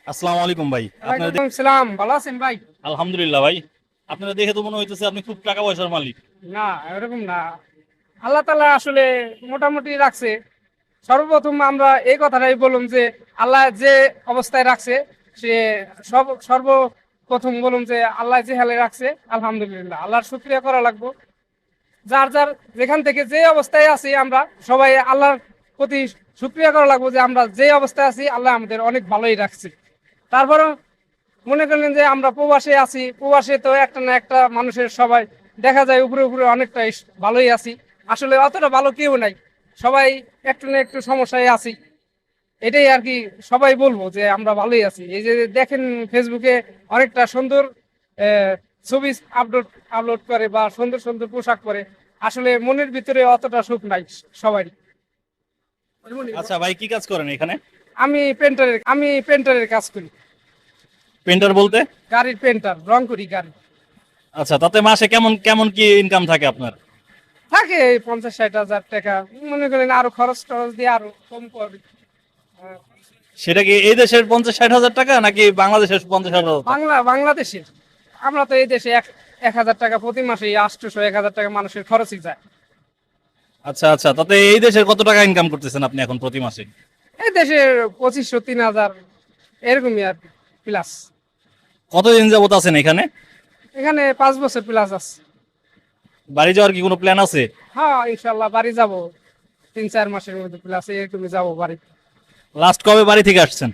আসসালামু আলাইকুম ভাই। আপনারা ওয়ালাইকুম সালাম, ভালো আছেন ভাই? আলহামদুলিল্লাহ ভাই। আপনারা দেখে তো মনে হইতেছে আপনি খুব টাকা পয়সার মালিক। না, এরকম না। আল্লাহ তাআলা আসলে মোটামুটি রাখছে। সর্বপ্রথম আমরা এই কথাটাই বলুন যে আল্লাহ যে অবস্থায় রাখছে, সে সর্বপ্রথম বলুন যে আল্লাহ যে হালে রাখছে, আলহামদুলিল্লাহ আল্লাহর শুকরিয়া করা লাগবে। যার যার যেখান থেকে যে অবস্থায় আছি আমরা সবাই আল্লাহর প্রতি শুকরিয়া করা লাগবে যে আমরা যে অবস্থায় আছি আল্লাহ আমাদের অনেক ভালোই রাখছে। তারপরে মনে করলেন যে আমরা প্রবাসে আছি, প্রবাসে তো একটা না একটা মানুষের সবাই দেখা যায় উপরে উপরে অনেকটা ভালোই আছি। আসলে অতটা ভালো কেউ নাই, সবাই একটু না একটু সমস্যায় আছি। এটাই আর কি, সবাই বলবো যে আমরা ভালোই আছি। এই যে দেখেন ফেসবুকে অনেকটা সুন্দর ছবি আপলোড আপলোড করে বা সুন্দর সুন্দর পোশাক পরে, আসলে মনের ভিতরে অতটা সুখ নাই সবাই। আচ্ছা ভাই, কি কাজ করেন এখানে? আমি পেন্টারের কাজ করি। পেন্টার বলতে? গাড়ির পেন্টার, রং করি গাড়ি। আচ্ছা, তাতে মাসে কেমন কেমন কি ইনকাম থাকে আপনার? থাকে এই 50-60 হাজার টাকা। মনে করেন আরো খরচ টরচ দিয়ে আরো কম করি। সেটা কি এই দেশের 50-60 হাজার টাকা নাকি বাংলাদেশের 50,000 টাকা? বাংলাদেশের। আমরা তো এই দেশে 1,000 টাকা প্রতি মাসে, 800-1,000 টাকা মানুষের খরচই যায়। আচ্ছা আচ্ছা, তাতে এই দেশের কত টাকা ইনকাম করতেছেন আপনি এখন প্রতি মাসে? এই দেশের 2,500-3,000 এরকমই আর প্লাস। কতদিন যাবত আছেন এখানে? এখানে 5 বছর প্লাস আছে। বাড়ি যাওয়ার কি কোনো প্ল্যান আছে? হ্যাঁ, ইনশাল্লাহ বাড়ি যাব 3-4 মাসের মধ্যে প্লাস এরকমই যাবো বাড়ি। লাস্ট কবে বাড়ি থেকে আসছেন?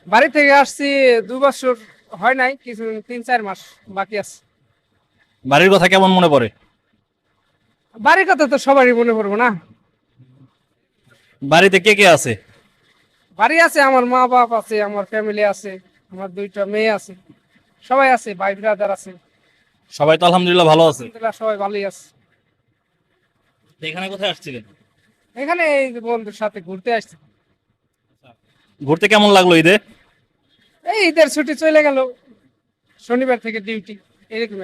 বাড়ি থেকে আসছি 2 বছর হয় নাই, কিছু 3-4 মাস বাকি আছে। বাড়ির কথা কেমন মনে পড়ে? বাড়ির কথা তো সবারই মনে পড়বো না। বাড়িতে কে কে আছে? বাড়ি আছে, আমার মা বাপ আছে, আমার ফ্যামিলি আছে, আমার 2টা মেয়ে আছে, সবাই আছে, ভাই ব্রাদার আছে। সবাই তো আলহামদুলিল্লাহ ভালো আছে। আলহামদুলিল্লাহ সবাই ভালোই আছে। তো এখানে কোথায় আসছিলেন? এখানে এই যে বন্ধুর সাথে ঘুরতে আসছি। ঘুরতে কেমন লাগলো ঈদে? এই ঈদের ছুটি চলে গেল, শনিবার থেকে ডিউটি, এরকম।